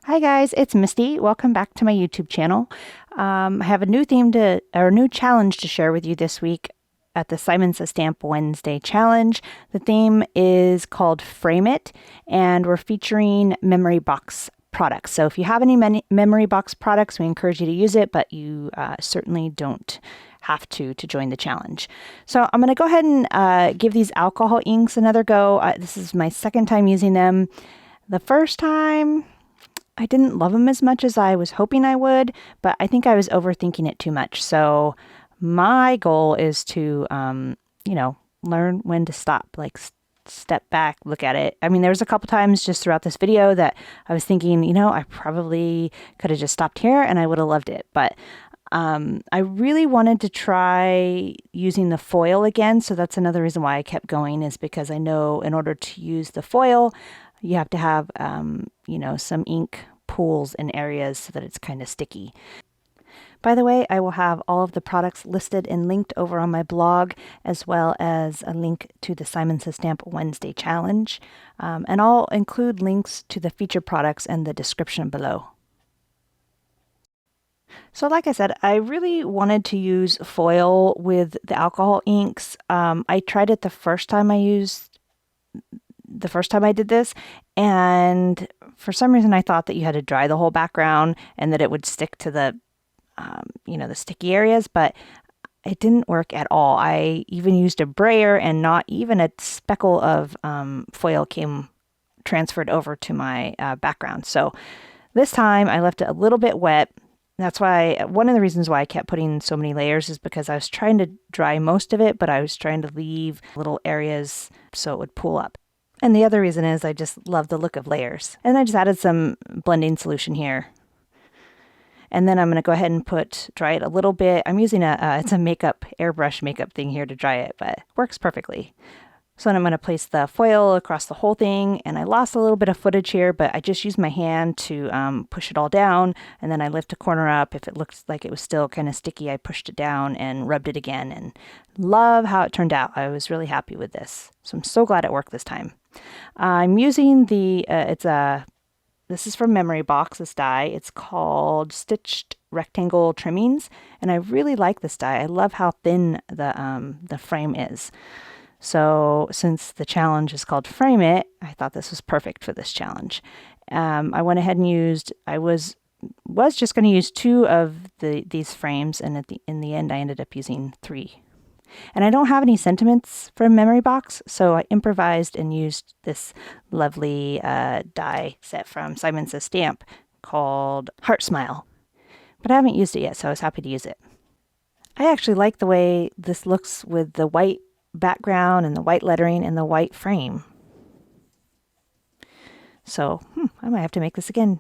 Hi guys, it's Misty. Welcome back to my YouTube channel. I have a new new challenge to share with you this week at the Simon Says Stamp Wednesday challenge. The theme is called Frame It, and we're featuring memory box products. So if you have any memory box products, we encourage you to use it, but you certainly don't have to join the challenge. So I'm going to go ahead and give these alcohol inks another go. This is my second time using them. The first time, I didn't love them as much as I was hoping I would, but I think I was overthinking it too much. So my goal is to, learn when to stop, like step back, look at it. I mean, there was a couple times just throughout this video that I was thinking, I probably could have just stopped here and I would have loved it. But I really wanted to try using the foil again. So that's another reason why I kept going, is because I know in order to use the foil, you have to have, some ink pools in areas so that it's kind of sticky. By the way, I will have all of the products listed and linked over on my blog, as well as a link to the Simon Says Stamp Wednesday challenge. And I'll include links to the featured products in the description below. So like I said, I really wanted to use foil with the alcohol inks. I tried it the first time I did this, and for some reason I thought that you had to dry the whole background and that it would stick to the the sticky areas, but it didn't work at all. I even used a brayer and not even a speckle of foil came transferred over to my background. So this time I left it a little bit wet. That's why one of the reasons why I kept putting so many layers is because I was trying to dry most of it, but I was trying to leave little areas so it would pool up. And the other reason is I just love the look of layers. And I just added some blending solution here. And then I'm going to go ahead and dry it a little bit. I'm using it's a airbrush makeup thing here to dry it, but it works perfectly. So then I'm going to place the foil across the whole thing, and I lost a little bit of footage here, but I just used my hand to push it all down, and then I lift a corner up. If it looked like it was still kind of sticky, I pushed it down and rubbed it again, and love how it turned out. I was really happy with this. So I'm so glad it worked this time. I'm using this is from Memory Box, this die. It's called Stitched Rectangle Trimmings, and I really like this die. I love how thin the frame is. So since the challenge is called Frame It, I thought this was perfect for this challenge. I went ahead and I was just going to use 2 of these frames, and in the end I ended up using 3. And I don't have any sentiments from Memory Box, so I improvised and used this lovely die set from Simon Says Stamp called Heart Smile. But I haven't used it yet, so I was happy to use it. I actually like the way this looks with the white background and the white lettering and the white frame. So I might have to make this again.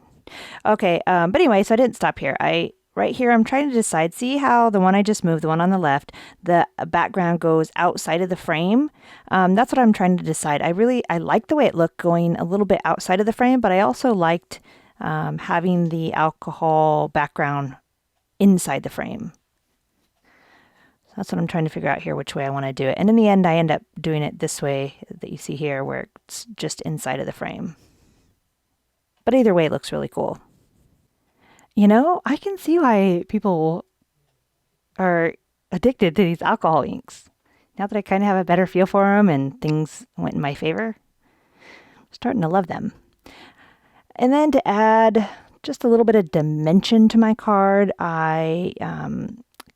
Okay, but anyway, so I didn't stop here. Right here, I'm trying to decide, see how the one I just moved, the one on the left, the background goes outside of the frame. That's what I'm trying to decide. I like the way it looked going a little bit outside of the frame, but I also liked having the alcohol background inside the frame. So that's what I'm trying to figure out here, which way I want to do it. And in the end, I end up doing it this way that you see here, where it's just inside of the frame. But either way, it looks really cool. I can see why people are addicted to these alcohol inks. Now that I kind of have a better feel for them and things went in my favor, I'm starting to love them. And then to add just a little bit of dimension to my card, I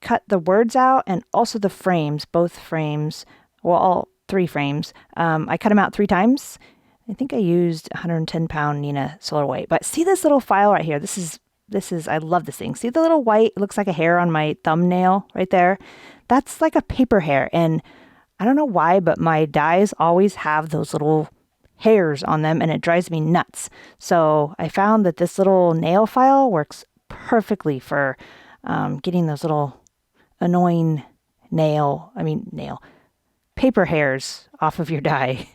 cut the words out and also the frames, both frames, well, all 3 frames. I cut them out 3 times. I think I used 110-pound Neenah Solar White. But see this little file right here? This is, I love this thing. See the little white, it looks like a hair on my thumbnail right there? That's like a paper hair. And I don't know why, but my dies always have those little hairs on them, and it drives me nuts. So I found that this little nail file works perfectly for getting those little annoying paper hairs off of your die.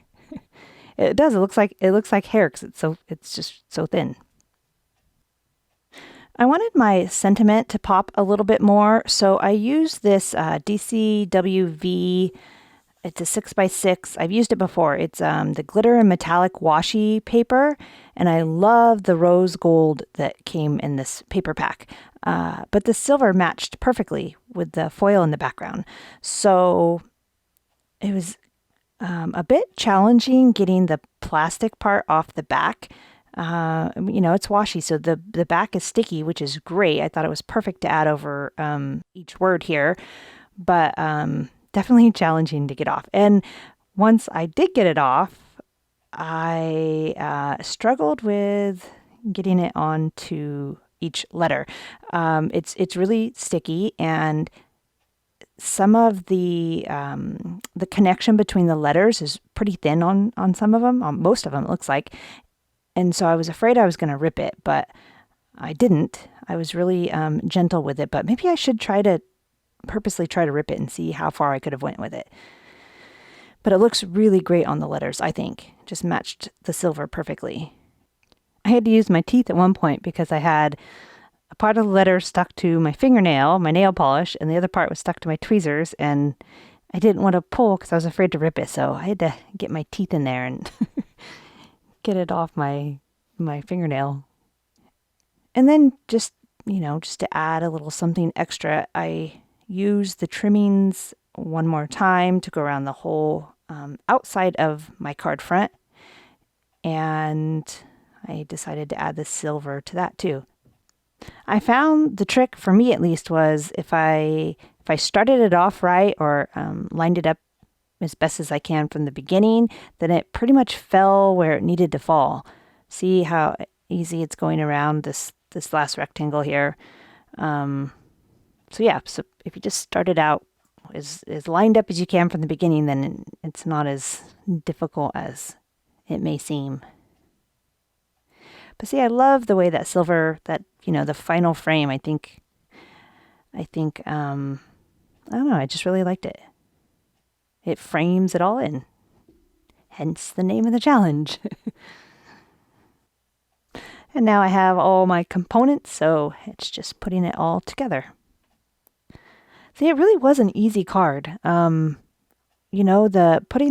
It does. It looks like hair because it's just so thin. I wanted my sentiment to pop a little bit more, so I used this DCWV It's a 6x6. I've used it before. It's the glitter and metallic washi paper, and I love the rose gold that came in this paper pack. But the silver matched perfectly with the foil in the background. So it was a bit challenging getting the plastic part off the back. It's washi, so the back is sticky, which is great. I thought it was perfect to add over each word here, but definitely challenging to get off. And once I did get it off, I struggled with getting it onto each letter. It's really sticky, and some of the connection between the letters is pretty thin on some of them, on most of them it looks like. And so I was afraid I was going to rip it, but I didn't. I was really gentle with it, but maybe I should purposely try to rip it and see how far I could have went with it. But it looks really great on the letters, I think. Just matched the silver perfectly. I had to use my teeth at one point because I had a part of the letter stuck to my fingernail, my nail polish, and the other part was stuck to my tweezers, and I didn't want to pull because I was afraid to rip it, so I had to get my teeth in there and get it off my fingernail. And then just to add a little something extra, I used the trimmings one more time to go around the whole outside of my card front, and I decided to add the silver to that too. I found the trick, for me at least, was if I started it off right, or lined it up as best as I can from the beginning, then it pretty much fell where it needed to fall. See how easy it's going around this last rectangle here. So if you just start it out as lined up as you can from the beginning, then it's not as difficult as it may seem. But see, I love the way that silver, the final frame, I think, I don't know, I just really liked it. It frames it all in. Hence the name of the challenge. And now I have all my components, so it's just putting it all together. See, it really was an easy card. Putting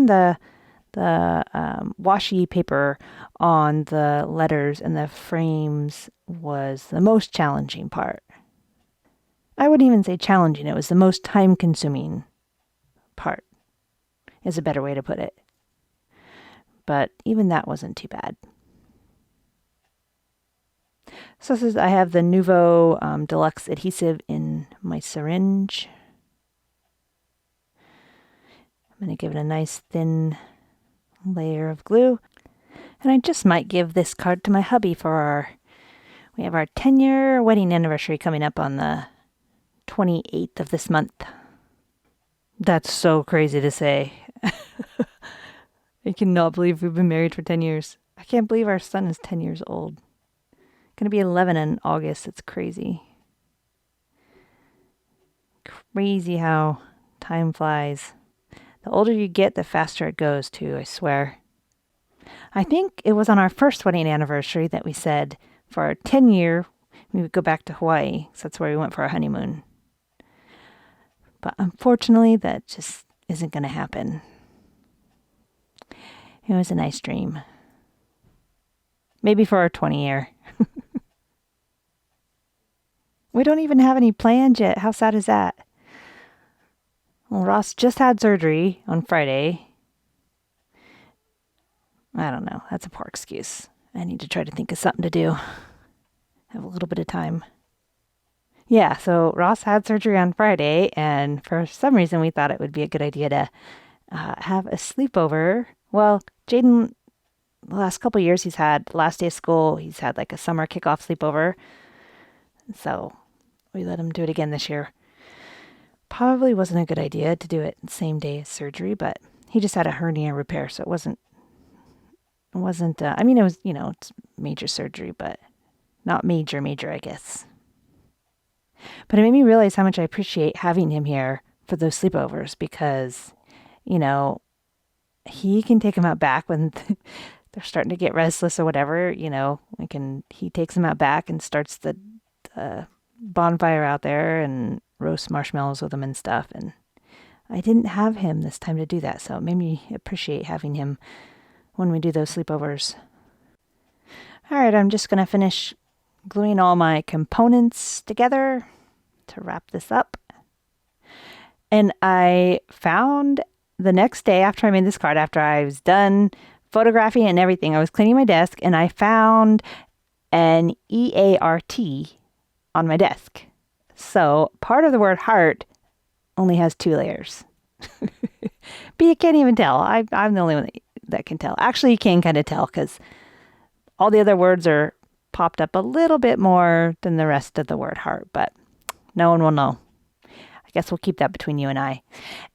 the washi paper on the letters and the frames was the most challenging part. I wouldn't even say challenging, it was the most time-consuming part, is a better way to put it. But even that wasn't too bad. So I have the Nouveau Deluxe adhesive in my syringe. I'm going to give it a nice thin layer of glue. And I just might give this card to my hubby we have our 10-year wedding anniversary coming up on the 28th of this month. That's so crazy to say. I cannot believe we've been married for 10 years. I can't believe our son is 10 years old. Going to be 11 in August. It's crazy. Crazy how time flies. The older you get, the faster it goes too, I swear. I think it was on our first wedding anniversary that we said for our 10-year, we would go back to Hawaii. So that's where we went for our honeymoon. But unfortunately, that just isn't going to happen. It was a nice dream. Maybe for our 20-year. We don't even have any plans yet. How sad is that? Well, Ross just had surgery on Friday. I don't know. That's a poor excuse. I need to try to think of something to do. Have a little bit of time. Yeah, so Ross had surgery on Friday, and for some reason we thought it would be a good idea to have a sleepover. Well, Jaden, the last couple of years last day of school, he's had like a summer kickoff sleepover. So we let him do it again this year. Probably wasn't a good idea to do it the same day as surgery, but he just had a hernia repair, so it wasn't, it was, it's major surgery, but not major, I guess. But it made me realize how much I appreciate having him here for those sleepovers because, he can take them out back when they're starting to get restless or whatever, he takes them out back and starts the bonfire out there and roast marshmallows with them and stuff. And I didn't have him this time to do that, so it made me appreciate having him when we do those sleepovers. All right, I'm just going to finish gluing all my components together to wrap this up. And I found the next day after I made this card, after I was done photographing and everything, I was cleaning my desk and I found an EART on my desk. So part of the word heart only has 2 layers. But you can't even tell. I'm the only one that can tell. Actually, you can kind of tell because all the other words are popped up a little bit more than the rest of the word heart, but no one will know. I guess we'll keep that between you and I.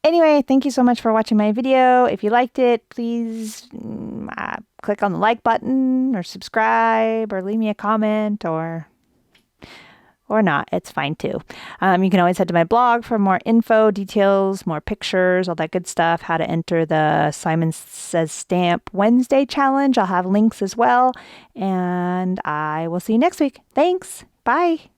Anyway, thank you so much for watching my video. If you liked it, please click on the like button or subscribe or leave me a comment or not. It's fine too. You can always head to my blog for more info, details, more pictures, all that good stuff, how to enter the Simon Says Stamp Wednesday challenge. I'll have links as well. And I will see you next week. Thanks. Bye.